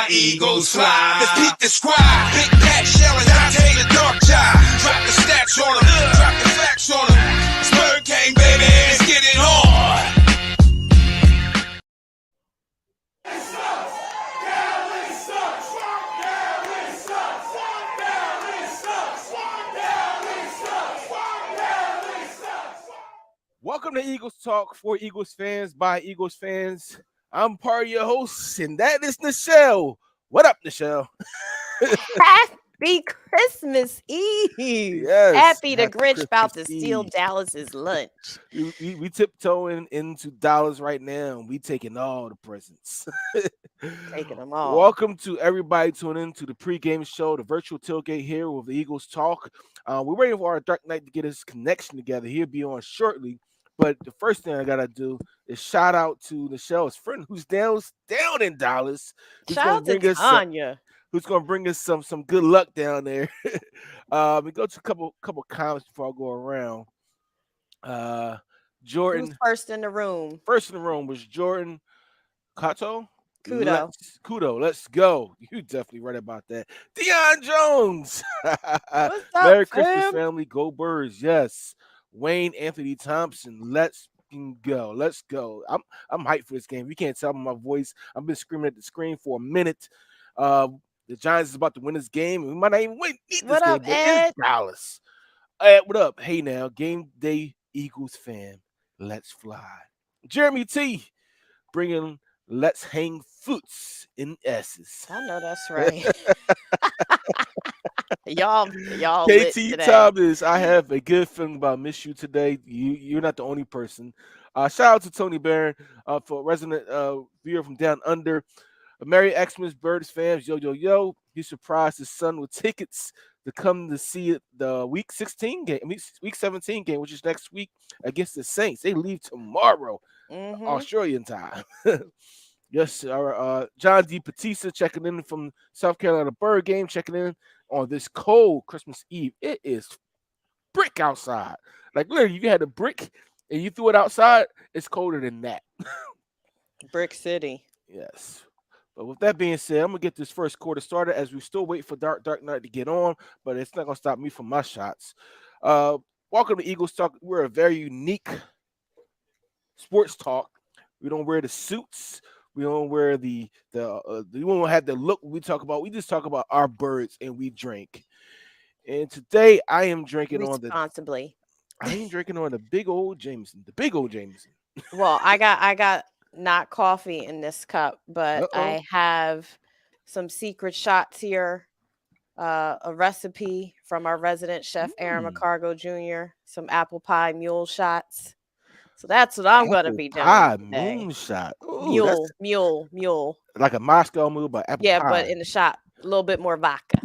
Eagles fly. Let's peek the squad. Big Pat shelling, I take the dark job. Drop the stats on them, drop the facts on them. It's Pregame, baby, let's get it on. Welcome to Eagles Talk for Eagles fans by Eagles fans. I'm part of your hosts, and that is Nichelle. What up, Nichelle? Happy Christmas Eve. Yes, Happy the happy Grinch Christmas about to steal Eve. Dallas's lunch. We tiptoeing into Dallas right now, and we taking all the presents. Taking them all. Welcome to everybody tuning in to the pregame show, the virtual tailgate here with the Eagles Talk. We're waiting for our Dark Knight to get his connection together. He'll be on shortly. But the first thing I gotta do is shout out to Michelle's friend who's down in Dallas, who's Shout gonna out to bring us Tanya. some good luck down there. We go to a couple comments before I go around. Uh, Who's Jordan, first in the room? first in the room was Jordan Kato. Kudo. Let's go. You definitely right about that. Deion Jones. What's up, Merry Christmas, fam? family. Go Birds. Yes. Wayne Anthony Thompson. Let's fucking go. Let's go. I'm hyped for this game. You can't tell by my voice. I've been screaming at the screen for a minute. Uh, the Giants is about to win this game. We might not even need this What game, up, but it's Ed? Dallas. Ed, what up? Hey now, game day Eagles fan. Let's fly. Jeremy T bringing Let's Hang Foots in S's. I know that's right. y'all lit KT today. Thomas, I have a good feeling about Miss You today. You're not the only person. Shout out to Tony Barron for resident viewer from down under. Merry Xmas Birds fans, yo. He surprised his son with tickets to come to see the week 16 game, week 17 game, which is next week against the Saints. They leave tomorrow, Mm-hmm. Australian time. Yes, our John D. Batista checking in from South Carolina Bird game, checking in on this cold Christmas Eve. It is brick outside. Like literally, you had a brick and you threw it outside, it's colder than that. Brick City. Yes. But with that being said, I'm gonna get this first quarter started as we still wait for Dark Knight to get on, but it's not gonna stop me from my shots. Uh, welcome to Eagles Talk. We're a very unique sports talk. We don't wear the suits. We don't wear we won't have the look we talk about. We just talk about our birds and we drink. And today I am drinking on Responsibly. the big old Jameson. The big old Jameson. Well, I got not coffee in this cup, but Uh-oh. I have some secret shots here. A recipe from our resident chef Aaron Mm. McCargo Jr. Some apple pie mule shots. So that's what I'm gonna Apple be doing pie today. moonshot. Ooh, that's Mule. like a Moscow mule, but apple Yeah, pie. but in the shot, a little bit more vodka.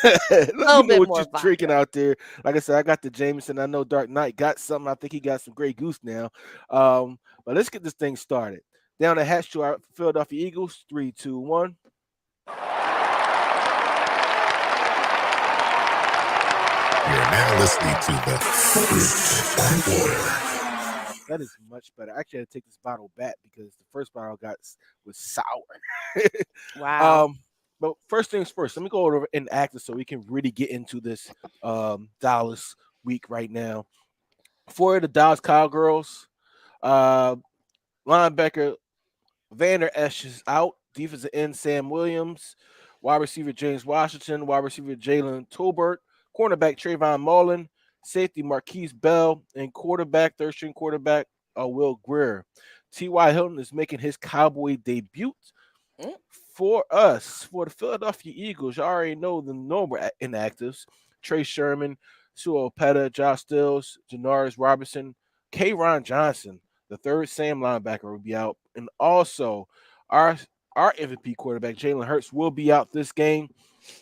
Let me know bit what more you're drinking vodka. out there. Like I said, I got the Jameson. I know Dark Knight got something. I think he got some Grey Goose now. But let's get this thing started. Down the hatch to our Philadelphia Eagles. 3, 2, 1. You're now listening to the Fruit on Order. That is much better. I actually had to take this bottle back because the first bottle I got was sour. Wow. But first things first, let me go over inactive so we can really get into this Dallas week right now. For the Dallas Cowgirls, linebacker Vander Esch is out. Defensive end Sam Williams, wide receiver James Washington, wide receiver Jalen Tolbert, cornerback Trayvon Mullen, safety Marquise Bell, and third string quarterback Will Greer. T.Y. Hilton is making his Cowboy debut. Mm. For the Philadelphia Eagles, you already know the normal inactives: Trey Sherman, Sue Opeta, Josh Stills, Janaris Robinson, Ron Johnson, the third Sam linebacker will be out, and also our MVP quarterback Jalen Hurts will be out this game.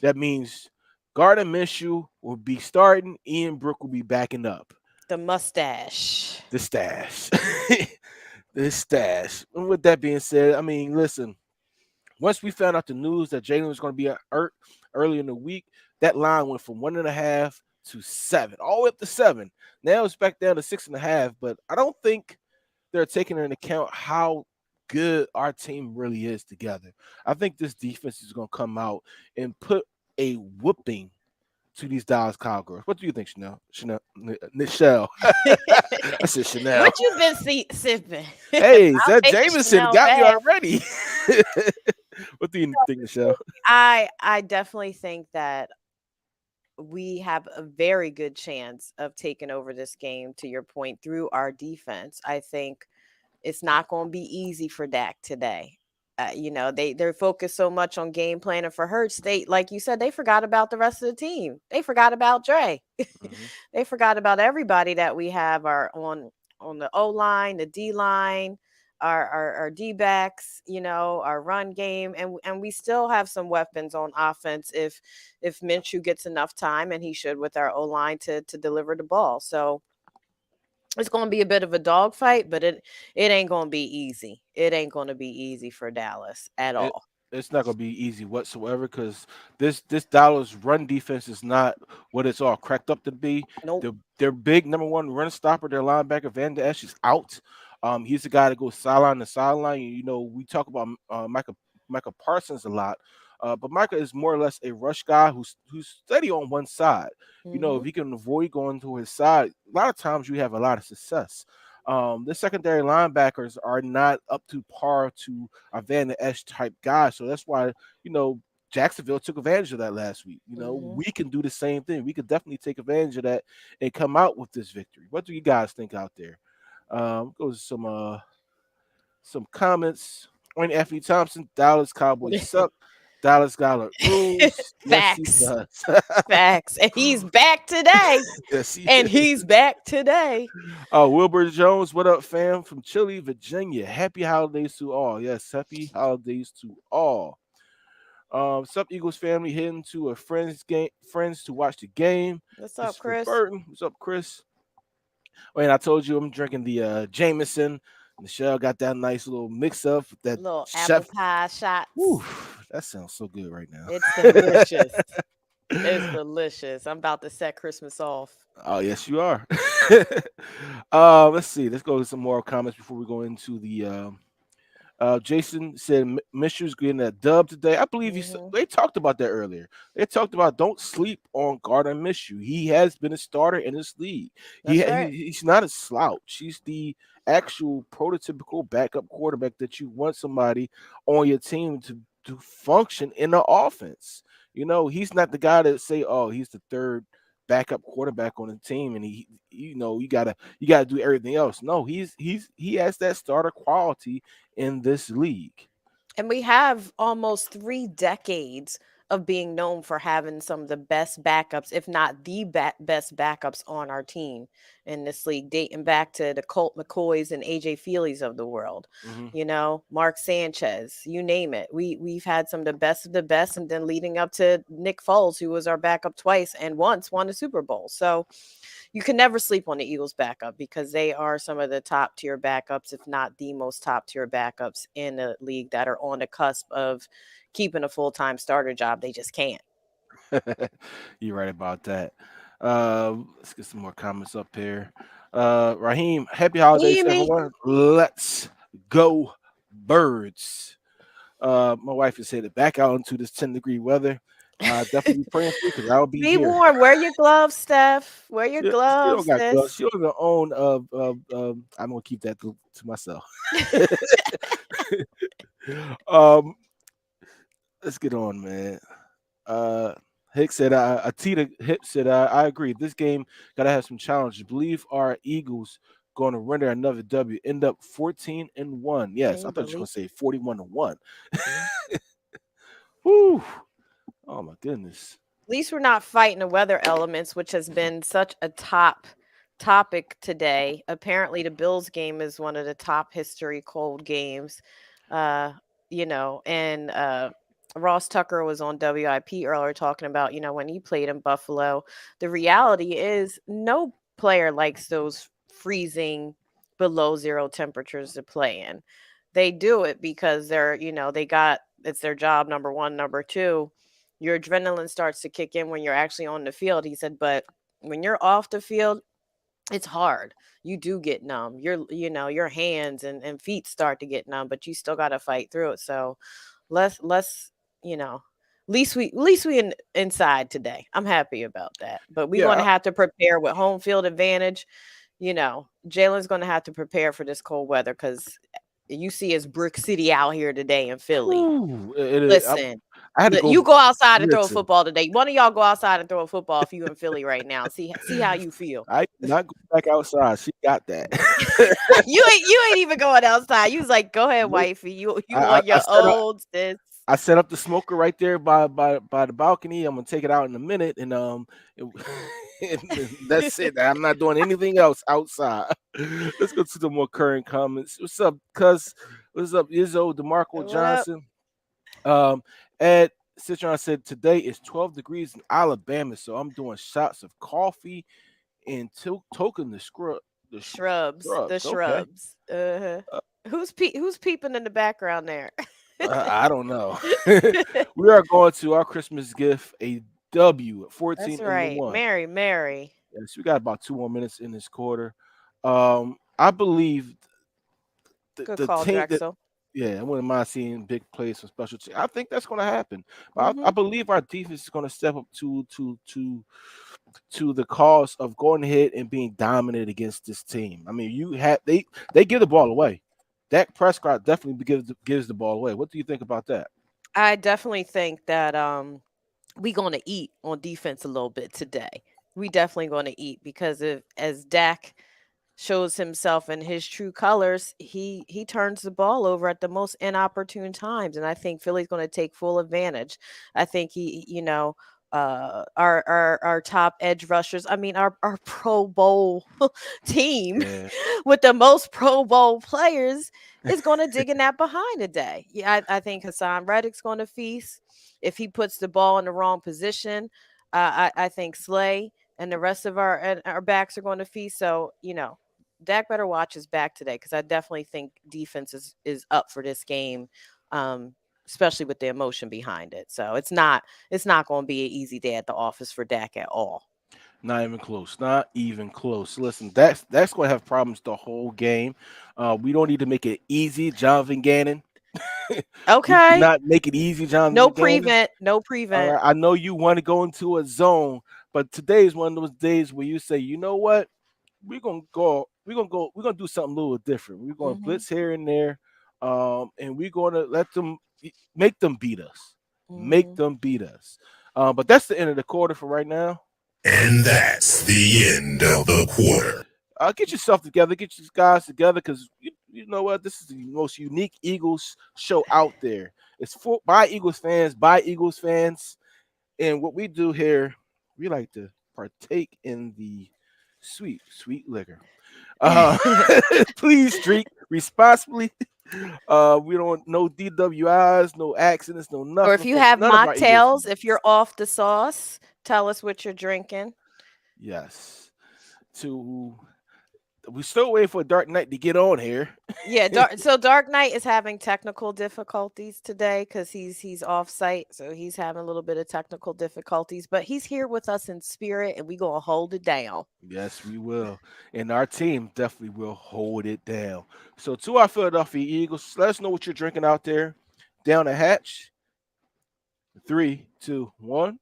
That means Gardner Minshew will be starting. Ian Brook will be backing up. The mustache. The stash. The stash. And with that being said, I mean, listen. Once we found out the news that Jalen was going to be hurt early in the week, that line went from 1.5 to 7, all the way up to 7. Now it's back down to 6.5. But I don't think they're taking into account how good our team really is together. I think this defense is going to come out and put a whooping to these Dallas Cowgirls. What do you think, Nichelle? I said Chanel. What you been sipping? Hey, I'll that take the Jameson Chanel got me back. already. What do you think, Nichelle? I definitely think that we have a very good chance of taking over this game, to your point, through our defense. I think it's not going to be easy for Dak today. They're focused so much on game planning for Hurts. Like you said, they forgot about the rest of the team. They forgot about Dre. Mm-hmm. They forgot about everybody that we have on the O line, the D line, our D backs, our run game, and we still have some weapons on offense if Minshew gets enough time, and he should with our O line to deliver the ball. So It's going to be a bit of a dogfight, but it ain't going to be easy. It ain't going to be easy for Dallas at It, all. it's not gonna be easy whatsoever because this Dallas run defense is not what it's all cracked up to be. Nope. Their big number one run stopper, their linebacker Van Der Esch is out. He's the guy that goes sideline to sideline. You know, we talk about Micah Parsons a lot, but Micah is more or less a rush guy who's steady on one side. You know, if Hmm. he can avoid going to his side, a lot of times you have a lot of success. The secondary linebackers are not up to par to a Van Der Esch type guy. So that's why, you know, Jacksonville took advantage of that last week. You know, Hmm. we can do the same thing. We could definitely take advantage of that and come out with this victory. What do you guys think out there? Goes some comments. Wayne Anthony Thompson, Dallas Cowboys suck. Dallas got rules. Yes, he Facts. does. Facts. And he's back today. Yes, he And is. he's back today. Wilbur Jones, what up, fam? From Chile, Virginia. Happy holidays to all. Yes, happy holidays to all. Sup Eagles family heading to a friends to watch the game. What's up, Christopher Chris? Burton. What's up, Chris? Wait, I told you I'm drinking the Jameson. Michelle got that nice little mix up with that Little apple chef. pie Whew, shots. that sounds so good right now. It's delicious. It's delicious. I'm about to set Christmas off. Oh, yes, you are. Let's see. Let's go to some more comments before we go into the Jason said Mishew's getting a dub today. I believe Hmm. they talked about that earlier. They talked about don't sleep on Gardner Minshew. He has been a starter in this league. That's right. He's not a slouch. He's the actual prototypical backup quarterback that you want somebody on your team to function in the offense. You know, he's not the guy that say, "Oh, he's the third backup quarterback on the team," and you know, you gotta do everything else. No, he has that starter quality in this league. And we have almost 3 decades of being known for having some of the best backups, if not the best backups on our team in this league, dating back to the Colt McCoys and AJ Feelys of the world. Mhm. You know, Mark Sanchez, you name it. We've had some of the best, and then leading up to Nick Foles, who was our backup twice and once won a Super Bowl. So you can never sleep on the Eagles backup because they are some of the top tier backups, if not the most top tier backups in the league that are on the cusp of keeping a full time starter job. They just can't. You're right about that. Let's get some more comments up here. Raheem, happy holidays, Amy, everyone. Let's go, birds. My wife is headed back out into this 10-degree weather. Definitely be praying for you because I'll be be here. warm. Wear your gloves, Steph. Wear your She don't gloves, got gloves. sis. She don't even own. I'm gonna keep that to myself. um, let's get on, man. Uh, Hicks said, Atita Hip said, I agree. This game gotta have some challenges. Believe our Eagles going to render another W. End up 14-1. Can Yes, I you thought you were believe? gonna say 41-1. Whew. Oh my goodness. At least we're not fighting the weather elements, which has been such a top topic today. Apparently, the Bills game is one of the top history cold games. Uh, and Ross Tucker was on WIP earlier talking about, when he played in Buffalo. The reality is, no player likes those freezing below zero temperatures to play in. They do it because it's their job, number one. Number two, your adrenaline starts to kick in when you're actually on the field. He said, but when you're off the field, it's hard. You do get numb. Your hands and feet start to get numb, but you still got to fight through it. So let's, at least we inside today. I'm happy about that. But we're going Yeah, to have to prepare with home field advantage. Jalen's going to have to prepare for this cold weather because you see it's Brick City out here today in Philly. Listen, I had to go. you go outside and throw a Listen, football today. One of y'all go outside and throw a football if you in Philly right now. See how you feel. I not go back outside. She got that. You ain't even going outside. You was like, go ahead, Nope. wifey. You I, I, on I your set up. own, sis. I set up the smoker right there by the balcony. I'm gonna take it out in a minute, and and that's it. I'm not doing anything else outside. Let's go to the more current comments. What's up, Cuz? What's up, Izzo, DeMarco What up? Johnson? Um, Ed Citron said today is 12 degrees in Alabama, so I'm doing shots of coffee and toking the The Shrubs, the shrubs. Okay. shrubs. Uh-huh. Uh, Who's peeping in the background there? I don't know. We are going to our Christmas gift, a W, That's 14 and the right. one. Mary, Mary. Yes, we got about 2 more minutes in this quarter. I believe Good the call, team that Drexel. yeah, I wouldn't mind seeing big plays from special teams. I think that's going to happen. But I Mm-hmm. believe our defense is going to step up to the cause of going ahead and being dominant against this team. I mean, they give the ball away. Dak Prescott definitely gives the ball away. What do you think about that? I definitely think that we gonna eat on defense a little bit today. We definitely gonna eat because if as Dak shows himself in his true colors, he turns the ball over at the most inopportune times, and I think Philly's going to take full advantage. I think our top edge rushers. I mean, our Pro Bowl team Yeah, with the most Pro Bowl players is going to dig in that behind today. Yeah, I think Hassan Reddick's going to feast if he puts the ball in the wrong position. I think Slay and the rest of our backs are going to feast. So Dak better watch his back today because I definitely think defense is up for this game, especially with the emotion behind it. So it's not going to be an easy day at the office for Dak at all. not even close. Not even close. Listen, that's going to have problems the whole game. We don't need to make it easy, Jonathan Gannon. We do Okay, not make it easy, no Jonathan Gannon. prevent, no All prevent. right, I know you want to go into a zone, but today is one of those days where you say, you know what, we're gonna do something a little different. We're gonna Hmm. blitz here and there, and we're gonna let them make them beat us, make Hmm. them beat us. But that's the end of the quarter for right now. And that's the end of the quarter. Get yourself together, get your guys together, because you know what, this is the most unique Eagles show out there. It's for by Eagles fans, by Eagles fans. And what we do here, we like to partake in the sweet, sweet liquor. Uh, please drink responsibly. We don't no DWIs, no accidents, no Or nothing if you from have none of our Eagles mocktails, if fans. you're off the sauce, tell us what you're drinking. Yes. To we still waiting for Dark Knight to get on here. Yeah, Dark Knight is having technical difficulties today because he's off site, so he's having a little bit of technical difficulties. But he's here with us in spirit, and we gonna hold it down. Yes, we will. And our team definitely will hold it down. So to our Philadelphia Eagles, let us know what you're drinking out there. Down the hatch. Three, two, one.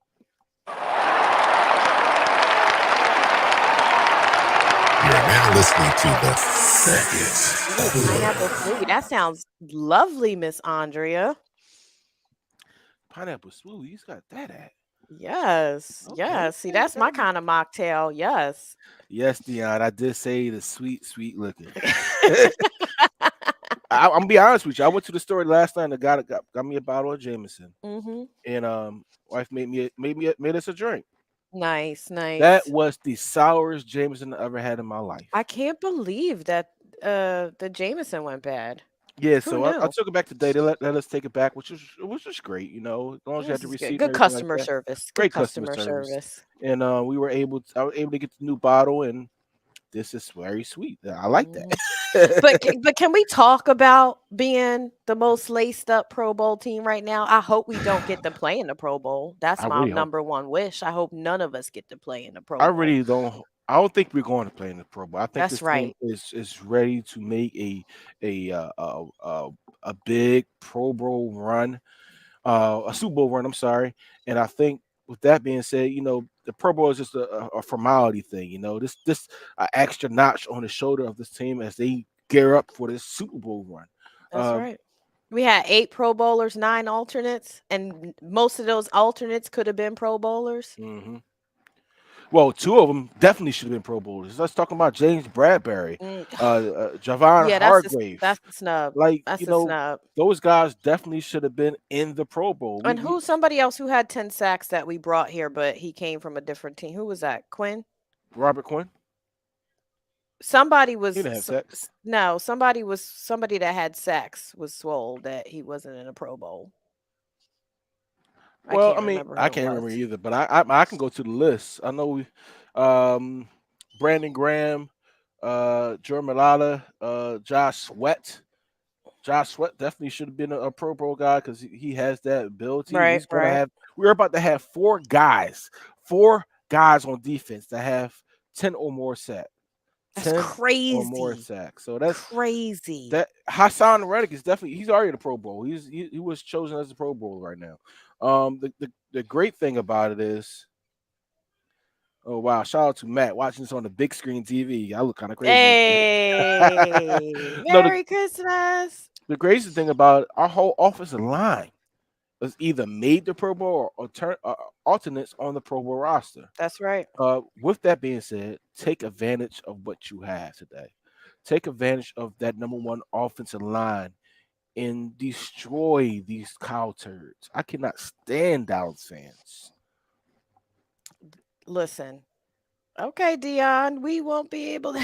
You're now listening to the second Ooh, pineapple quarter. smoothie. That sounds lovely, Miss Andrea. Pineapple smoothies got that at. Yes, Okay, yes. See, okay. that's my kind of mocktail. Yes. Yes, Dion, I did say the sweet, sweet liquor. I'm gonna be honest with you. I went to the store last night and got me a bottle of Jameson, Hmm. and wife made us a drink. Nice, That nice. was the sourest Jameson I ever had in my I life. can't believe that the Jameson went bad. Yeah, Who so I knew? took it back today. They let us take it back, which was great. As long as you had This the is good. receipt and Good everything like customer that. service. Good Great customer customer service, service. and I was able to get the new bottle, and this is very sweet. I like Mhm. that. But can we talk about being the most laced up Pro Bowl team right now? I hope we don't get to play in the Pro Bowl. That's I my really hope. number one wish. I hope none of us get to play in the I Pro Bowl. really don't. I don't think we're going to play in the Pro Bowl. I think That's this team right. is ready to make a big Pro Bowl run, a Super Bowl run. I'm sorry, and I think with that being said, the Pro Bowl is just a formality thing. This extra notch on the shoulder of this team as they gear up for this Super Bowl run. That's Um, right. We had 8 Pro Bowlers, 9 alternates, and most of those alternates could have been Pro Bowlers. mhm. Well, two of them definitely should have been Pro Bowlers. Let's talk about James Bradbury, Mm. Javon Yeah, Hargrave. that's the snub. Like, That's the snub. those guys definitely should have been in the Pro Bowl. And We who's somebody else who had 10 sacks that we brought here, but he came from a different team? Who was that? Quinn? Robert Quinn, Somebody he was didn't have sex. no, somebody that had sacks was swole that he wasn't in a Pro Bowl. I Well, can't I mean, remember I who it can't remember was. either, but I can go to the list. I know we, um, Brandon Graham, Jordan Malata, Josh Sweat. Josh Sweat definitely should have been a Pro Bowl guy because he has that ability. Right, right. We're about to have four guys on defense that have 10 or more sacks. That's 10 or more crazy. sacks. So that's Crazy. that Hassan Reddick is definitely he's already the Pro Bowl. He was chosen as a Pro Bowl right now. The great thing about it is, oh wow, shout out to Matt watching this on the big screen TV. I look kind of crazy up there. Hey, No, Merry Christmas. the crazy thing about it, our whole offensive line was either made the Pro Bowl or alternates on the Pro Bowl roster. That's right. With that being said, take advantage of what you have today. Take advantage of that number one offensive line and destroy these cow turds. I cannot stand Dallas fans. Listen. Okay, Dion, we won't be able to.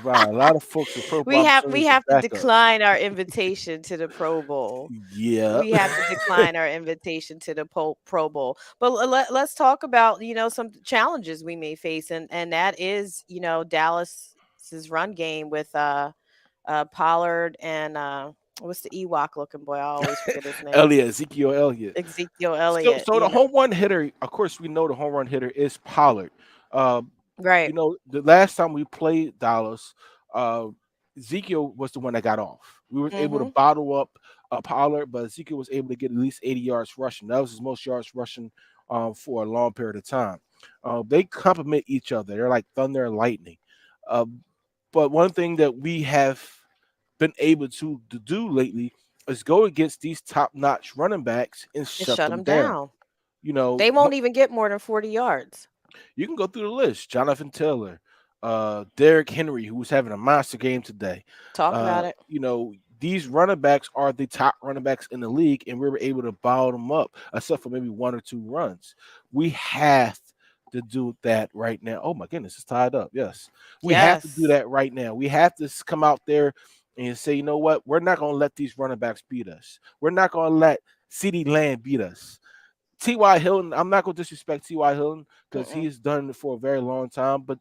Wow, a lot of folks with Pro Bowl we opportunities have to back up. decline our invitation to the Pro Bowl. Yeah. We have to decline our invitation to the Pro Bowl. But let's talk about some challenges we may face, and that is Dallas's run game with Pollard and what's the Ewok looking boy? I always forget his name. Ezekiel Elliott. Ezekiel Elliott. So the home run hitter, of course, we know the home run hitter is Pollard. Right. The last time we played Dallas, Ezekiel was the one that got off. We were able to bottle up Pollard, but Ezekiel was able to get at least 80 yards rushing. That was his most yards rushing for a long period of time. They complement each other. They're like thunder and lightning. But one thing that we have been able to do lately is go against these top-notch running backs and shut them down. They won't even get more than 40 yards. You can go through the list. Jonathan Taylor, Derrick Henry, who was having a monster game today. Talk about it. These running backs are the top running backs in the league, and we were able to bottle them up, except for maybe one or two runs. We have to do that right now. Oh my goodness, it's tied up. Yes. We have to do that right now. We have to come out there and say, you know what? We're not going to let these running backs beat us. We're not going to let CeeDee Lamb beat us. T.Y. Hilton, I'm not going to disrespect T.Y. Hilton because he's done it for a very long time. But,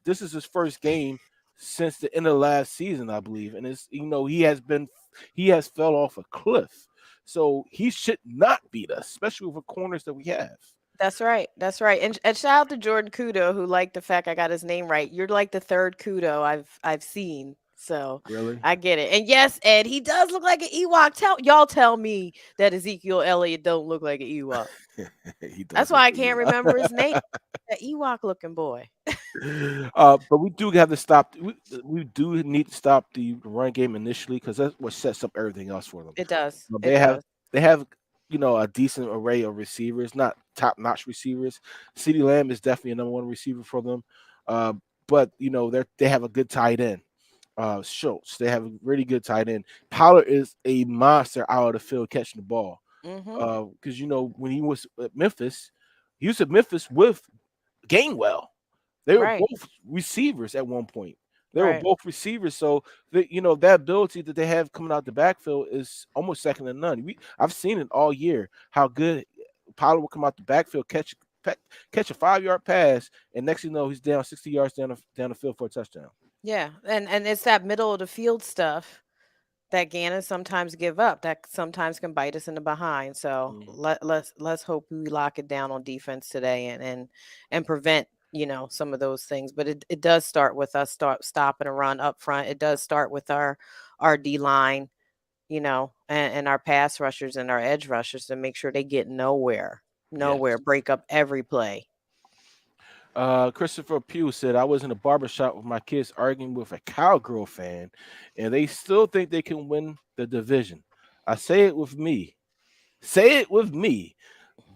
this is his first game since the end of last season, I believe. And it's, he has fell off a cliff. So he should not beat us, especially with the corners that we have. That's right. That's right. And shout out to Jordan Kudo, who liked the fact I got his name right. You're like the third Kudo I've seen. So really, I get it. And yes, Ed, he does look like an Ewok. Tell me that Ezekiel Elliott don't look like an Ewok. That's why I can't remember his name. That Ewok looking boy. But we do have to stop. We do need to stop the run game initially because that's what sets up everything else for them. It does. They have a decent array of receivers, not top-notch receivers. CeeDee Lamb is definitely a number one receiver for them. But they have a good tight end. Schultz, they have a really good tight end. Pollard is a monster out of the field catching the ball. Because when he was at Memphis, with Gainwell. They were both receivers at one point. They were both receivers, so that ability that they have coming out the backfield is almost second to none. I've seen it all year how good Pollard will come out the backfield, catch a 5-yard pass, and next thing you know he's down 60 yards down the field for a touchdown. Yeah, and it's that middle of the field stuff that Gannon sometimes give up, that sometimes can bite us in the behind. So let's hope we lock it down on defense today and prevent some of those things. But it does start with us stopping a run up front. It does start with our D line, and our pass rushers and our edge rushers to make sure they get nowhere, break up every play. Christopher Pugh said, I was in a barbershop with my kids arguing with a Cowgirl fan, and they still think they can win the division. I say it with me.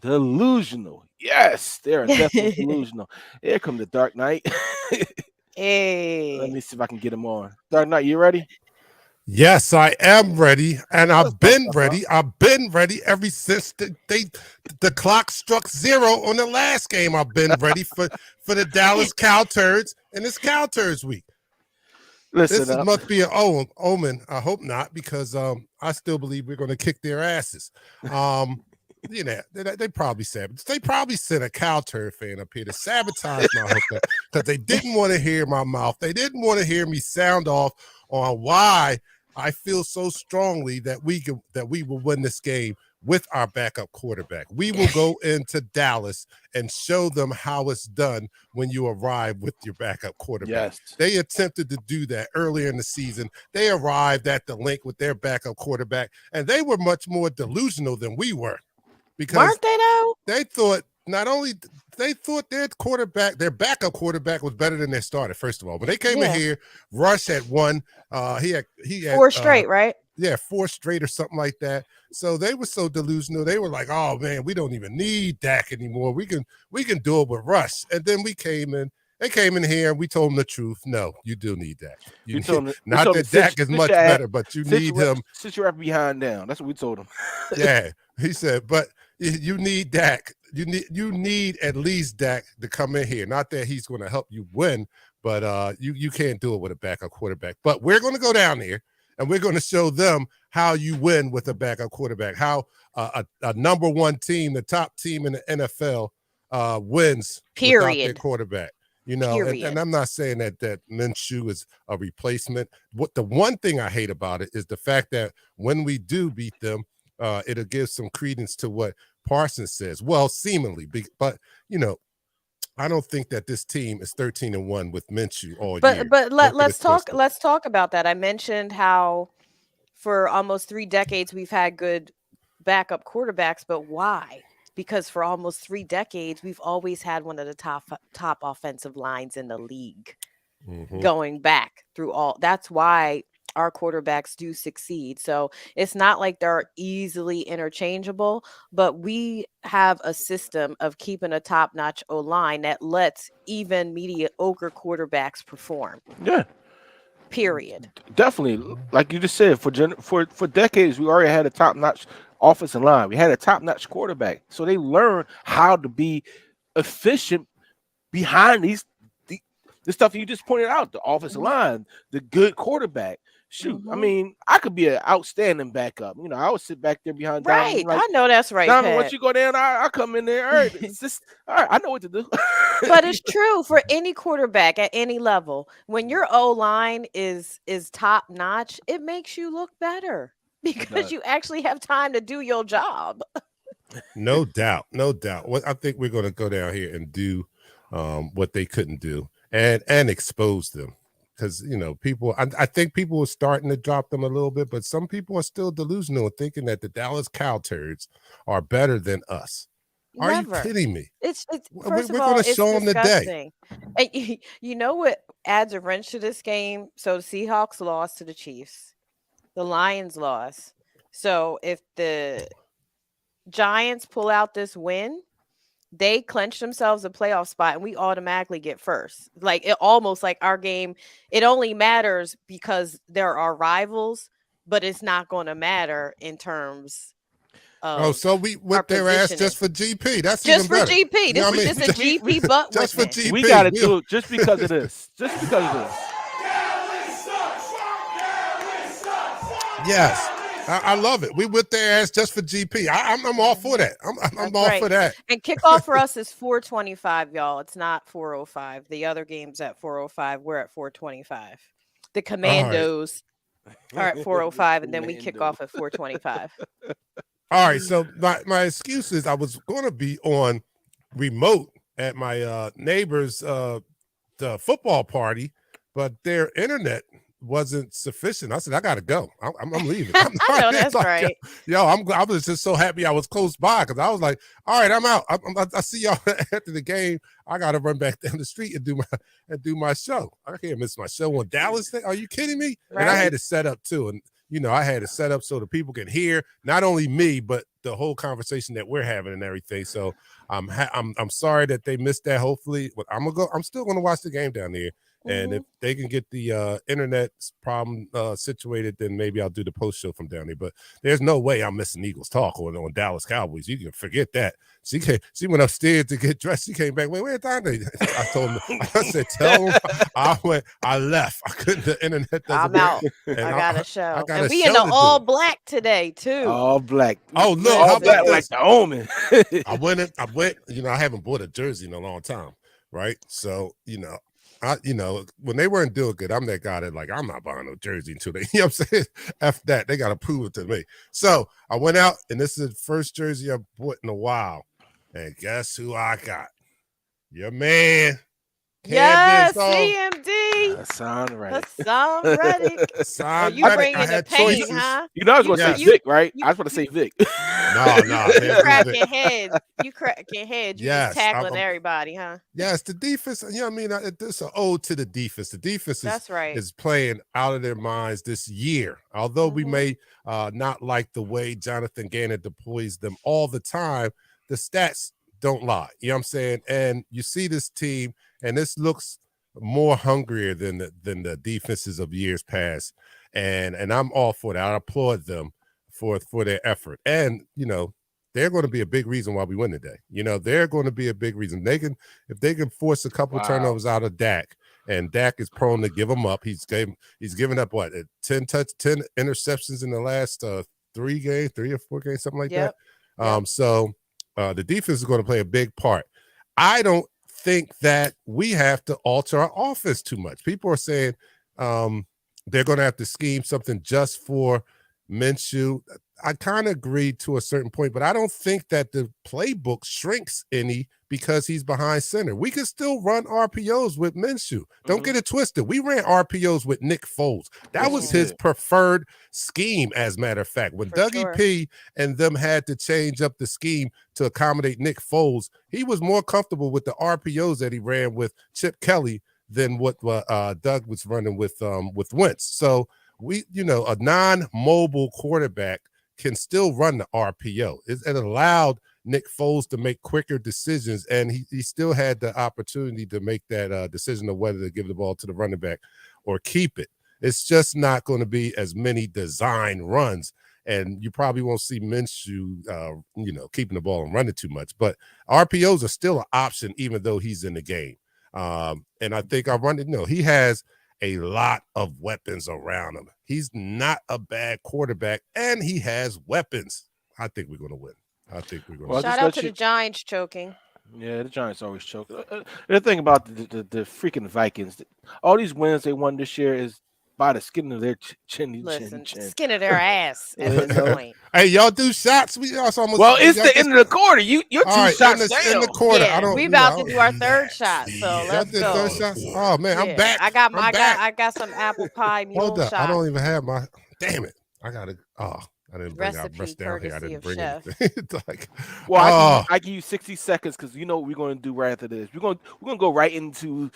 Delusional. Yes, they are definitely delusional. Here come the Dark Knight. Hey. Let me see if I can get him on. Dark Knight, you ready? Yes, I am ready, and I've been ready. I've been ready ever since the clock struck zero on the last game. I've been ready for the Dallas Cow Turds, and it's Cow Turds week. Listen, this must be an omen. I hope not, because I still believe we're going to kick their asses. You know, they probably sent a cow turd fan up here to sabotage my hookup because they didn't want to hear my mouth. They didn't want to hear me sound off on why I feel so strongly that we will win this game with our backup quarterback. We will go into Dallas and show them how it's done when you arrive with your backup quarterback. Yes. They attempted to do that earlier in the season. They arrived at the link with their backup quarterback, and they were much more delusional than we were. Because weren't they though? They thought their backup quarterback was better than their starter. First of all, when they came in here, Rush had won. He had 4 straight, right? Yeah, 4 straight or something like that. So they were so delusional. They were like, "Oh man, we don't even need Dak anymore. We can do it with Rush." And then we came in. They came in here and we told them the truth. No, you do need Dak. Not that Dak is much better, but you need him. Sit your ass behind down. That's what we told him. Yeah, he said, but you need Dak. You need at least Dak to come in here. Not that he's going to help you win, but you can't do it with a backup quarterback. But we're going to go down here and we're going to show them how you win with a backup quarterback. How a number one team, the top team in the NFL, wins without their quarterback. You know, and I'm not saying that Minshew is a replacement. What the one thing I hate about it is the fact that when we do beat them, it'll give some credence to what Parsons says. Well, seemingly, but you know, I don't think that this team is 13-1 with Minshew all year. But let's talk about that. I mentioned how for almost 3 decades we've had good backup quarterbacks, but why? Because for almost 3 decades, we've always had one of the top offensive lines in the league going back through all. That's why our quarterbacks do succeed. So it's not like they're easily interchangeable, but we have a system of keeping a top-notch O-line that lets even mediocre quarterbacks perform. Yeah. Period. Definitely. Like you just said, for decades, we already had a top-notch offensive line. We had a top-notch quarterback. So they learn how to be efficient behind the stuff you just pointed out, the offensive line, the good quarterback. Shoot, I mean, I could be an outstanding backup. You know, I would sit back there behind Donovan. Like, I know that's right. Donovan, once you go down, I come in there. All right, it's just all right. I know what to do. But it's true for any quarterback at any level. When your O-line is top notch, it makes you look better because you actually have time to do your job. No doubt. I think we're going to go down here and do what they couldn't do and expose them. Because, you know, I think people are starting to drop them a little bit, but some people are still delusional thinking that the Dallas Cow Turds are better than us. Are you kidding me? We're going to show them today. And you know what adds a wrench to this game? So the Seahawks lost to the Chiefs. The Lions lost. So if the Giants pull out this win, they clinch themselves a playoff spot and we automatically get first. Like it almost like our game, it only matters because there are rivals, but it's not going to matter in terms of so we whipped their ass just for GP. That's just even for better. GP. This was just a GP butt just for GP. We got to do it just because of this. Just because of this. Yes. I love it. We whipped their ass just for GP. I'm all for that. I'm all for that. And kickoff for us is 4:25, y'all. It's not 4:05. The other game's at 4:05. We're at 4:25. The Commandos are at 4:05, and then we kick off at 4:25. All right. So my excuse is I was going to be on remote at my neighbor's the football party, but their internet wasn't sufficient. I said, I gotta go. I'm leaving. I know that's like, right. I was just so happy I was close by because I was like, all right, I'm out. I see y'all after the game. I gotta run back down the street and do my show. I can't miss my show on Dallas. Are you kidding me? Right. And I had to set up too, and I had to set up so the people can hear not only me but the whole conversation that we're having and everything. So I'm sorry that they missed that. Hopefully, but I'm still gonna watch the game down there. And if they can get the internet problem situated, then maybe I'll do the post show from down there. But there's no way I'm missing Eagles talk on Dallas Cowboys. You can forget that. She went upstairs to get dressed. She came back. Wait, where's Donnie? I told him. I said, tell him. I left. I couldn't. The internet doesn't. I'm out. And I got a show. got And a we show in the to all do. black today too. All black. Oh, look, all how black about like this? the Omen. I went. I haven't bought a jersey in a long time, right? So when they weren't doing good, I'm that guy that like I'm not buying no jersey until they. You know what I'm saying? F that. They got to prove it to me. So I went out, and this is the first jersey I bought in a while. And guess who I got? Your man. Yes, CMD. Hassan Reddick. Hassan Reddick. Hassan You Reddick. bringing I the had pain, choices. huh? You know I was going to Yes. say Vic, right? I was going to say Vic. No. You cracking heads. You cracking heads. You Yes, just tackling I'm- everybody, huh? Yes, the defense. You know what I mean? This is an ode to the defense. The defense That's right. is playing out of their minds this year. Although we may not like the way Jonathan Gannon deploys them all the time, the stats don't lie. You know what I'm saying? And you see this team, and this looks more hungrier than the defenses of years past. And I'm all for that. I applaud them for their effort. And they're going to be a big reason why we win today. They're going to be a big reason. If they can force a couple turnovers out of Dak, and Dak is prone to give them up. He's given up 10 interceptions in the last 3 or 4 games, something like that. So the defense is going to play a big part. I don't think that we have to alter our offense too much. People are saying they're going to have to scheme something just for Minshew. I kind of agree to a certain point, but I don't think that the playbook shrinks any because he's behind center. We can still run RPOs with Minshew. Don't get it twisted. We ran RPOs with Nick Foles. That was his preferred scheme, as a matter of fact. When Dougie P and them had to change up the scheme to accommodate Nick Foles, he was more comfortable with the RPOs that he ran with Chip Kelly than what Doug was running with Wentz. So a non-mobile quarterback can still run the RPO. It allowed Nick Foles to make quicker decisions, and he still had the opportunity to make that decision of whether to give the ball to the running back or keep it. It's just not going to be as many design runs, and you probably won't see Minshew, keeping the ball and running too much. But RPOs are still an option, even though he's in the game. And I think he has a lot of weapons around him. He's not a bad quarterback, and he has weapons. I think we're going to win. Shout out to the Giants choking. Yeah, the Giants always choke. The thing about the freaking Vikings, all these wins they won this year is by the skin of their chin. Skin of their ass at this point. Hey, y'all do shots? It's the end of the quarter. You're 2 shots in the quarter. Yeah, we about to do our third shot, so let's go. Third shots? Oh man, I'm back. I got some apple pie mule Hold up, shot. I don't even have my. Damn it! I gotta. I didn't bring out rest down here. I didn't bring anything. I give you 60 seconds because you know what we're going to do right after this. We're going to go right into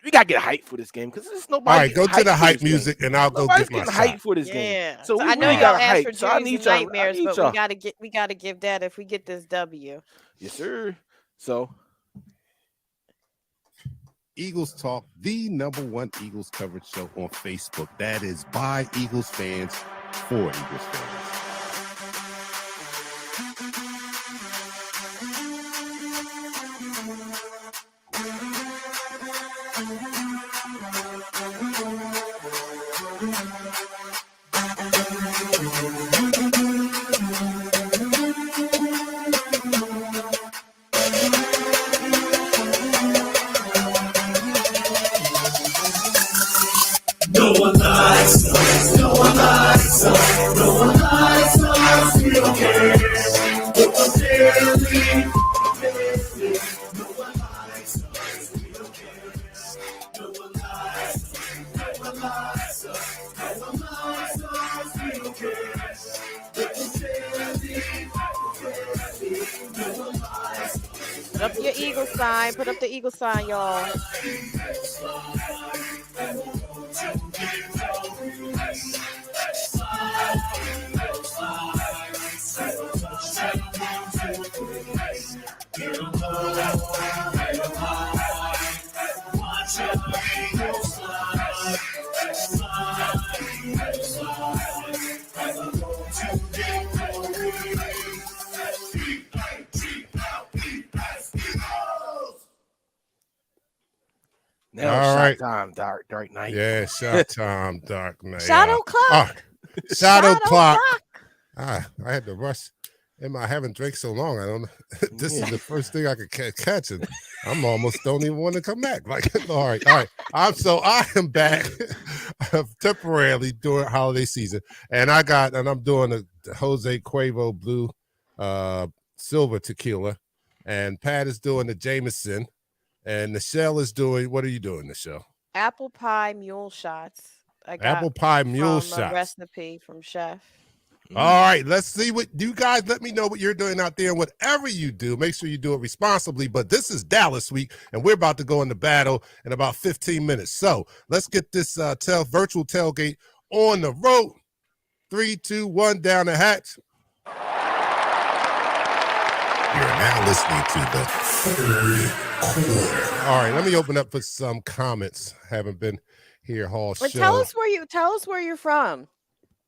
we gotta get hype for this game because there's nobody. All right, go to the hype music and I'll go get my hype for this game. So we I know really y'all got asked hype. for So I need y'all. nightmares, but we gotta give that if we get this W. Yes, sir. So Eagles Talk, the #1 Eagles coverage show on Facebook. That is by Eagles fans for Eagles fans. No one likes us, no one likes us, no one likes us, we don't care. But sincerely, no one likes us, we don't care. No one likes us, no one likes us, no one likes us, we don't care. But sincerely, no one likes us. Put up your eagle sign. Put up the eagle sign, y'all. Watch right. Time, Dark Knight. Yeah, shot time, Dark Knight. Shadow Clock. Shadow Clock. Clock. I had to rush. I haven't drank so long. I don't know. This is the first thing I could catch, and I'm almost don't even want to come back. Like, all right. I am back temporarily during holiday season, and I'm doing a Jose Cuervo Blue, Silver Tequila, and Pat is doing the Jameson, and Nichelle is doing. What are you doing, Nichelle? Apple pie mule shots. I got Apple pie mule from shots. a recipe from Chef. All right, let's see what you guys let me know what you're doing out there. And whatever you do, make sure you do it responsibly. But this is Dallas week, and we're about to go into battle in about 15 minutes. So let's get this virtual tailgate on the road. 3, 2, 1, down the hatch. You're now listening to the third quarter. All right, let me open up for some comments. Haven't been here all show. But tell us where you're from.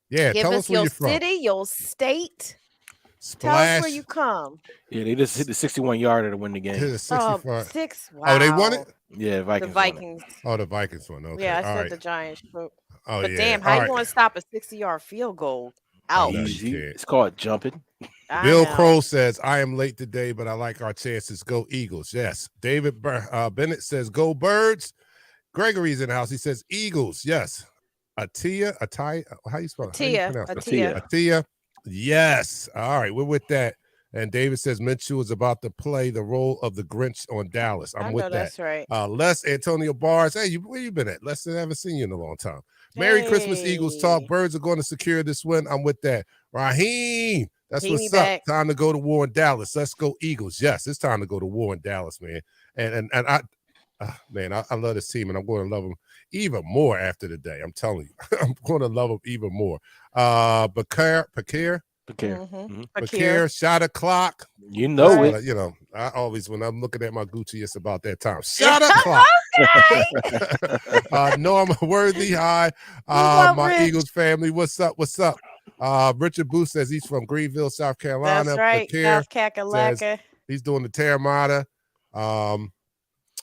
Yeah, Give tell us us where your you're from. city, your state. Splash. Tell us where you come. Yeah, they just hit the 61-yarder to win the game. Hit a 65. Wow. Oh, they won it? Yeah, Vikings. The Vikings. Oh, the Vikings won. Okay. Yeah, I all said right. the Giants. Oh, but yeah. damn, how you going to stop a 60-yard field goal? Oh, Ouch. no, you Easy. can't. It's called jumping. Bill Crow says, I am late today, but I like our chances. Go Eagles. Yes. David Bennett says, go Birds. Gregory's in the house. He says, Eagles. Yes. Atia. How you spell it? Atia. Yes. All right. We're with that. And David says Minshew is about to play the role of the Grinch on Dallas. I'm with that. That's right. Les Antonio Bars. Hey, where you been at? Les, I haven't seen you in a long time. Merry Christmas, Eagles talk. Birds are going to secure this win. I'm with that. Raheem. That's what's up. Time to go to war in Dallas. Let's go Eagles. Yes, it's time to go to war in Dallas, man. And I love this team, and I'm going to love them even more after the day. I'm telling you, I'm going to love them even more. Bakir, shot a clock. You know it. You know, I always, when I'm looking at my Gucci, it's about that time. Shot a clock. Norma Worthy, hi. My Rich. Eagles family, what's up? Richard Booth says he's from Greenville, South Carolina. That's right. South Kakalaka. He's doing the Terramata.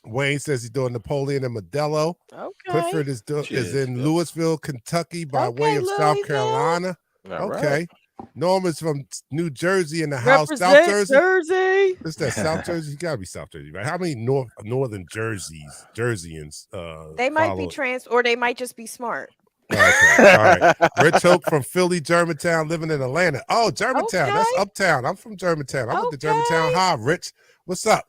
Wayne says he's doing Napoleon and Modelo. Okay. Clifford is in Louisville, Kentucky, by way of South Carolina. Okay. Norma's from New Jersey in the house. South Jersey. Is that South Jersey? You gotta be South Jersey, right? How many northern Jerseyans? They might be or they might just be smart. Okay. All right. Rich Hope from Philly, Germantown, living in Atlanta. Oh, Germantown. Okay. That's uptown. I'm from Germantown. I went to Germantown High. Rich, what's up?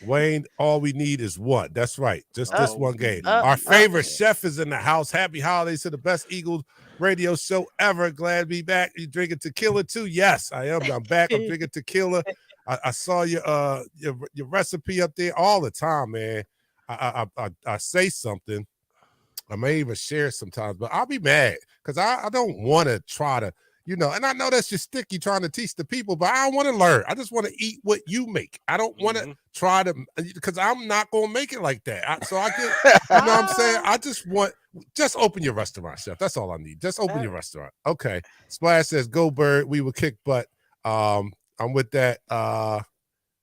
Wayne, all we need is one. That's right. Just this one game. Our favorite chef is in the house. Happy holidays to the best Eagles radio show ever. Glad to be back. You drinking tequila too? Yes, I am. I'm back. I'm drinking tequila. I saw your recipe up there all the time, man. I say something. I may even share it sometimes, but I'll be mad because I don't want to try to, and I know that's your stick you're trying to teach the people, but I don't want to learn. I just want to eat what you make. I don't want to try to, because I'm not going to make it like that. So I get, what I'm saying? I just open your restaurant, chef. That's all I need. Just open your restaurant. Okay. Splash says, go Bird. We will kick butt. I'm with that.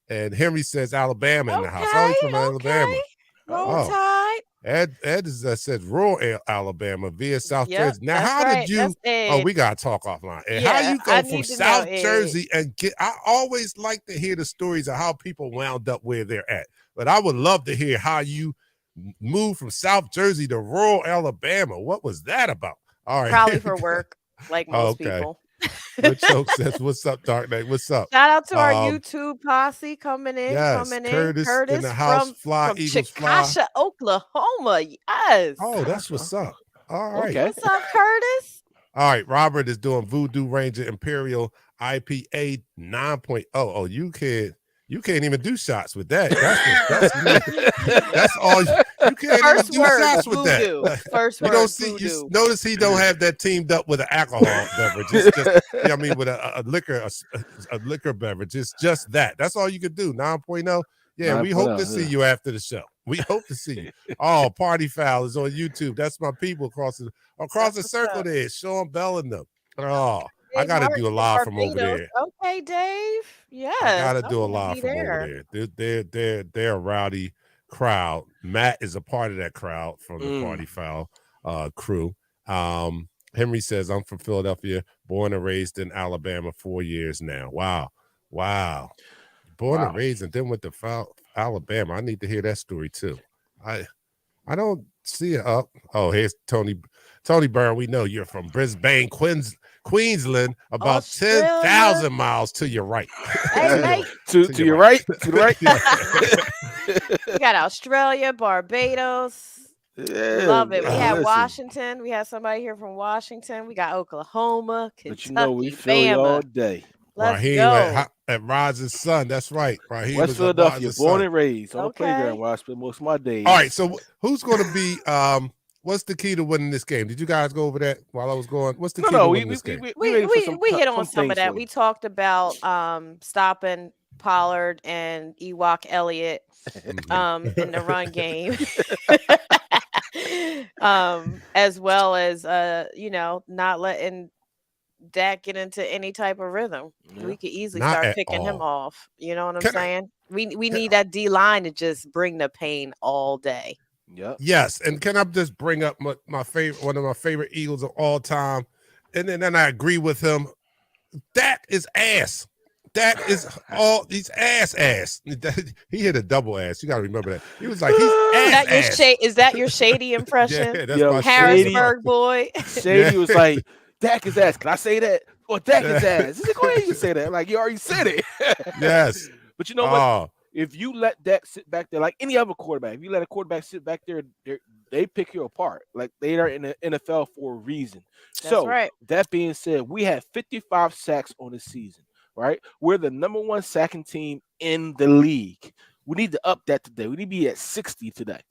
And Henry says, Alabama in the house. Oh, he's from Alabama. Roll Tide. Ed said rural Alabama via South Jersey. Now, how did you? Oh, we gotta talk offline. And how you go from South Jersey and get? I always like to hear the stories of how people wound up where they're at. But I would love to hear how you moved from South Jersey to rural Alabama. What was that about? All right, probably for work, like most people. Rich Oak says, "What's up, Dark Knight? What's up?" Shout out to our YouTube posse coming in. Curtis in the house. From Chickasha, Oklahoma. Yes. Oh, that's what's up. All right. Okay. What's up, Curtis? All right. Robert is doing Voodoo Ranger Imperial IPA 9.0. Oh, you can't even do shots with that. That's all. You can't even do shots with that. First word. You notice he don't have that teamed up with an alcohol beverage. It's just, with a liquor beverage. It's just that. That's all you can do. 9.0. Yeah, we hope to see you after the show. We hope to see you. Oh, Party Foul is on YouTube. That's my people across the circle there. Sean Bell and them. Oh. I got to do a live from over there. Okay, Dave. Yeah. I got to do a live from over there. They're rowdy. crowd. Matt is a part of that crowd from the Party Foul crew. Henry says, I'm from Philadelphia, born and raised in Alabama, 4 years now. Wow. Born and raised and then went to Alabama. I need to hear that story too. I don't see it up. Oh, here's Tony Byrne. We know you're from Brisbane, Queensland, about Australia. 10,000 miles to your right. To your right. To the right. We got Australia, Barbados. Yeah, Love it. We had listen. Washington. We had somebody here from Washington. We got Oklahoma, Kentucky, But we feel you all day. Let's Raheem go. at Roz's son. That's right. Raheem West was Philadelphia, Roz's born son. and raised on the playground where I spend most of my days. All right, so who's going to be what's the key to winning this game? Did you guys go over that while I was going? What's the key to winning this game? We hit on some of that. We talked about stopping Pollard and Ewok Elliott in the run game. As well as not letting Dak get into any type of rhythm. Yeah. We could easily start picking him off. You know what I'm saying? We need that D line to just bring the pain all day. Yep. Yes, and can I just bring up my favorite, one of my favorite Eagles of all time, and then I agree with him. Dak is ass. Dak is he's ass. He hit a double ass. You got to remember that. He was like, he's ass. Is that your Shady impression? Yeah, that's my Harrisburg boy. Shady was like, Dak is ass. Can I say that? Or Dak is ass. He's like, go ahead, you say that. Like, you already said it. Yes. But you know what? If you let Dak sit back there, like any other quarterback, if you let a quarterback sit back there, they pick you apart. Like, they are in the NFL for a reason. That's right. That being said, we had 55 sacks on the season. Right, we're the number one sacking team in the league. We need to up that today. We need to be at 60 today.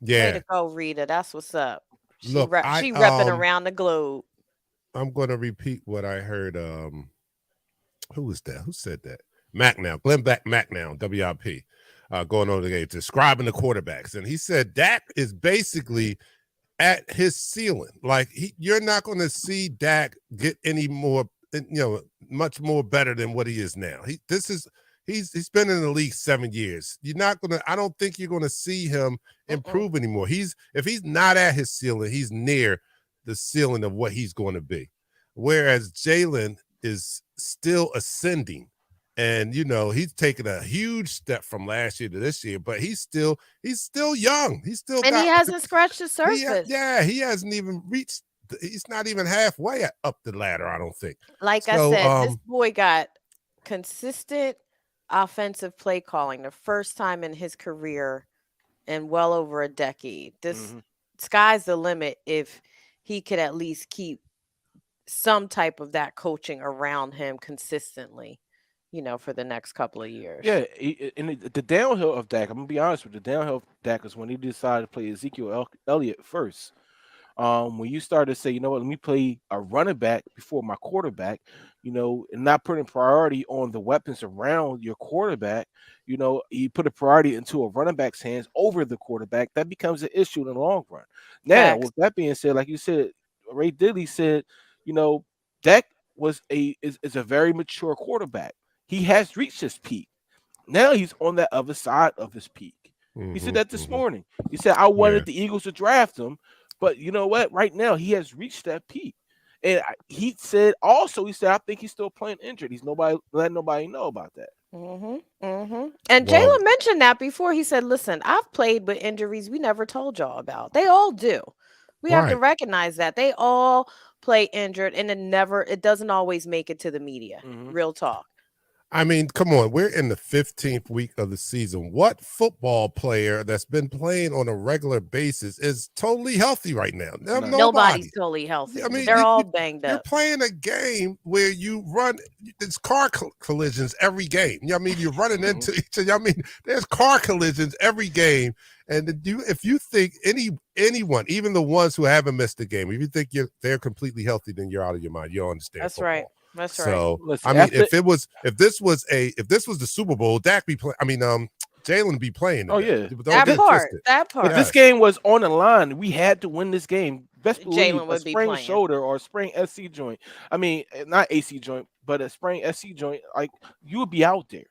Yeah, way to go, Rita. That's what's up. She repping around the globe. I'm going to repeat what I heard. Who was that? Who said that? Glenn Macnow, WIP, going on the game, describing the quarterbacks, and he said Dak is basically at his ceiling. Like you're not going to see Dak get any more. Much more better than what he is now. He's been in the league 7 years. I don't think you're gonna see him improve anymore. If he's not at his ceiling, he's near the ceiling of what he's going to be. Whereas Jalen is still ascending, and he's taken a huge step from last year to this year, but he's still young. He hasn't scratched the surface. He hasn't even reached. He's not even halfway up the ladder, I don't think. Like I said, this boy got consistent offensive play calling the first time in his career in well over a decade. This sky's the limit if he could at least keep some type of that coaching around him consistently, for the next couple of years. Yeah, and the downhill of Dak, I'm going to be honest with you, the downhill of Dak is when he decided to play Ezekiel Elliott first. When you start to say, you know what, let me play a running back before my quarterback, and not putting priority on the weapons around your quarterback, you put a priority into a running back's hands over the quarterback, that becomes an issue in the long run. Now, with that being said, like you said, Ray Diddley said, Dak is a very mature quarterback. He has reached his peak. Now he's on that other side of his peak. He said that this morning. He said, I wanted the Eagles to draft him. But you know what? Right now, he has reached that peak. And he said, I think he's still playing injured. He's letting nobody know about that. And Jalen mentioned that before. He said, listen, I've played with injuries we never told y'all about. They all do. We have to recognize that. They all play injured, and it doesn't always make it to the media. Real talk. I mean, come on. We're in the 15th week of the season. What football player that's been playing on a regular basis is totally healthy right now? Nobody's totally healthy. I mean, they're all banged up. You're playing a game where you run it's car collisions every game. I mean, you're running into each other. I mean, there's car collisions every game. And if you think anyone, even the ones who haven't missed a game, if you think they're completely healthy, then you're out of your mind. You don't understand. That's football. right. That's so, right. I mean, if this was the Super Bowl, Dak be playing. I mean, Jalen be playing. Oh yeah, that part. If this game was on the line, we had to win this game. Best believe Jalen would a sprained shoulder or a sprained SC joint. I mean, not AC joint, but a sprained SC joint. Like, you would be out there.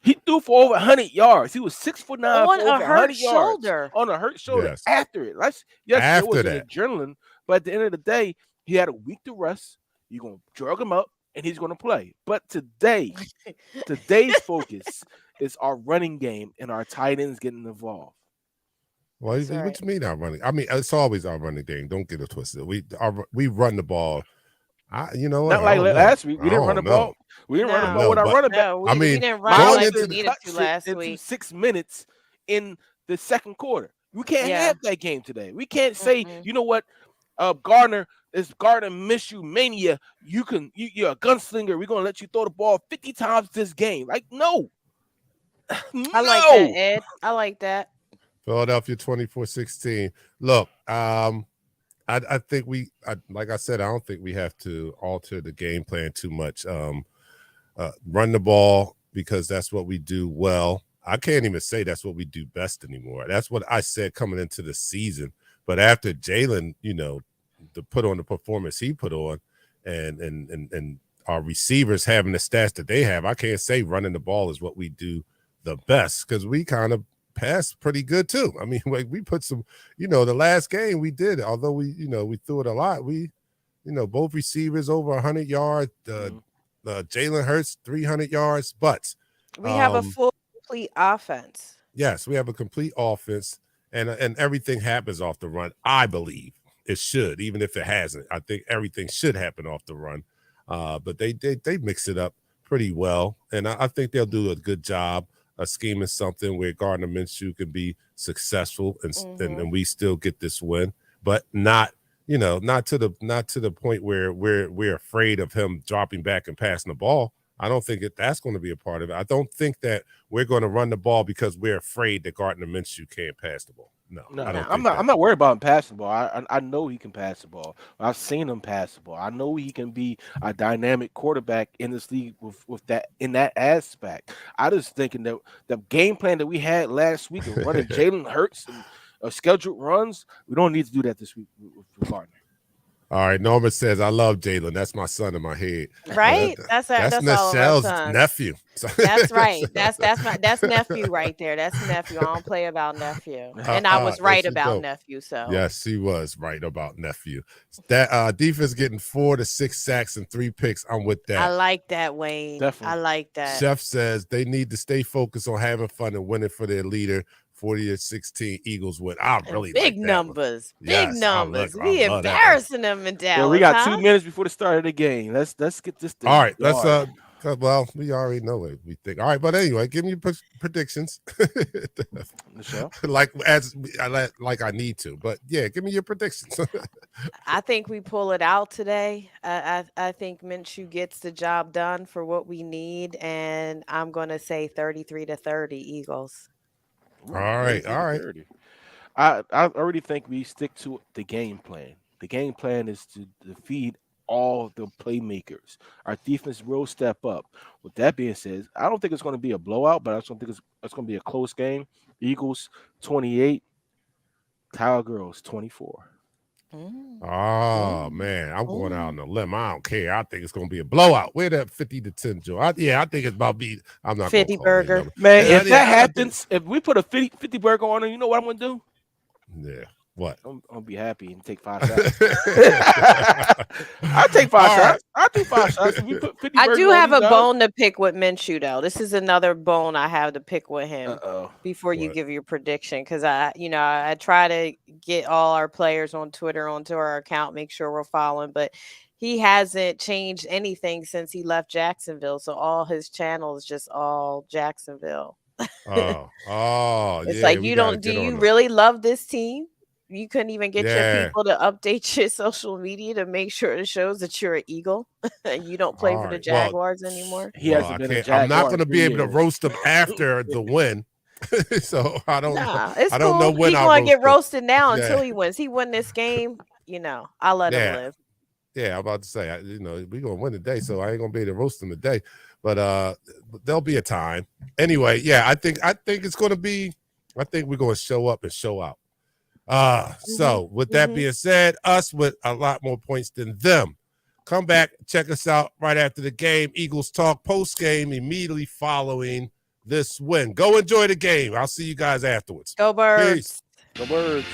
He threw for over 100 yards. He was 6'9" On for a over hurt 100 yards shoulder. on a hurt shoulder. Yes. After it, yes, there After was an that. adrenaline, but at the end of the day, he had a week to rest. You're gonna drug him up, and he's gonna play. But today's focus is our running game and our tight ends getting involved. Well, That's what right. you mean our running? I mean, it's always our running game. Don't get it twisted. We run the ball. You know what? Not like I don't know. last week. We I didn't run the don't know. ball. We didn't run the No. ball with our but- running back. No, I we mean, didn't going run like into we the- needed Touched to it last into week. 6 minutes in the second quarter. We can't Yeah. have that game today. We can't say, Mm-mm. you know what, Gardner miss you mania. You're a gunslinger. We're gonna let you throw the ball 50 times this game. Like, no. I like that, Ed. I like that. Philadelphia 24-16. Look, I think like I said, I don't think we have to alter the game plan too much. Run the ball because that's what we do well. I can't even say that's what we do best anymore. That's what I said coming into the season. But after Jalen, to put on the performance he put on, and our receivers having the stats that they have, I can't say running the ball is what we do the best because we kind of pass pretty good too. I mean, we put some, the last game we did, although we threw it a lot. We, both receivers over 100 yards. Jalen Hurts 300 yards, but We have a full, complete offense. yes, we have a complete offense, and everything happens off the run. I believe it should, even if it hasn't. I think everything should happen off the run. But they mix it up pretty well, and I think they'll do a good job of scheming something where Gardner Minshew can be successful and we still get this win, but not to the point where we're afraid of him dropping back and passing the ball. I don't think that's going to be a part of it. I don't think that we're going to run the ball because we're afraid that Gardner Minshew can't pass the ball. No, I don't. I'm not worried about him passing the ball. I know he can pass the ball. I've seen him pass the ball. I know he can be a dynamic quarterback in this league with that in that aspect. I just thinking that the game plan that we had last week of running Jalen Hurts and scheduled runs, we don't need to do that this week with Gardner. All right, Norma says, I love Jalen. That's my son in my head. Right? That's all of our Michelle's sons. nephew. That's right. That's nephew right there. That's nephew. I don't play about nephew. And I was right about nephew. So yes, she was right about nephew. That defense getting 4 to 6 sacks and 3 picks. I'm with that. I like that, Wayne. Definitely. I like that. Chef says they need to stay focused on having fun and winning for their leader. 40-16 Eagles win. I really big like that numbers. one. Big Yes, numbers. I We love that one. embarrassing them in Dallas. Yeah, we got huh? 2 minutes before the start of the game. Let's get this thing. All right, let's started. well, we already know what we think. All right, but anyway, give me your predictions. Michelle? like I need to, but yeah, give me your predictions. I think we pull it out today. I think Minshew gets the job done for what we need, and I'm going to say 33-30 Eagles. Ooh, All right, 30. I already think we stick to the game plan. The game plan is to defeat all the playmakers. Our defense will step up. With that being said, I don't think it's going to be a blowout, but I don't think it's going to be a close game. Eagles 28, Cowgirls 24. Oh man, I'm going out on a limb. I don't care. I think it's going to be a blowout. Where that 50-10, Joe? I think it's about be. I'm not 50 burger. Man, Yeah, if that happens, if we put a 50 burger on it, you know what I'm going to do? Yeah. What? I'm gonna be happy and take 5 shots. I'll take 5 shots. I'll take 5 shots. If we put 50 I burgers do on have these a guys- bone to pick with Minshew, though. This is another bone I have to pick with him before you What? give your prediction, because I try to get all our players on Twitter onto our account, make sure we're following, but he hasn't changed anything since he left Jacksonville. So all his channels just all Jacksonville. Oh, It's yeah, like we you gotta don't. Do get on you the- really love this team? You couldn't even get Yeah. your people to update your social media to make sure it shows that you're an Eagle and you don't play All for the right, well, Jaguars anymore. He Well, hasn't been a I'm not Jaguar going to in be 3 able to years. roast him after the win. So I don't. Nah, it's I don't cool. know when He's I'll gonna get roast him. roasted now Yeah. until he wins. He win this game, I'll let him live. Yeah, I'm about to say, we're gonna win today, so I ain't gonna be able to roast him today. But there'll be a time. Anyway, yeah, I think it's gonna be. I think we're gonna show up and show out. So with that being said, us with a lot more points than them. Come back, check us out right after the game. Eagles Talk post game immediately following this win. Go enjoy the game. I'll see you guys afterwards. Go Birds. Peace. Go Birds.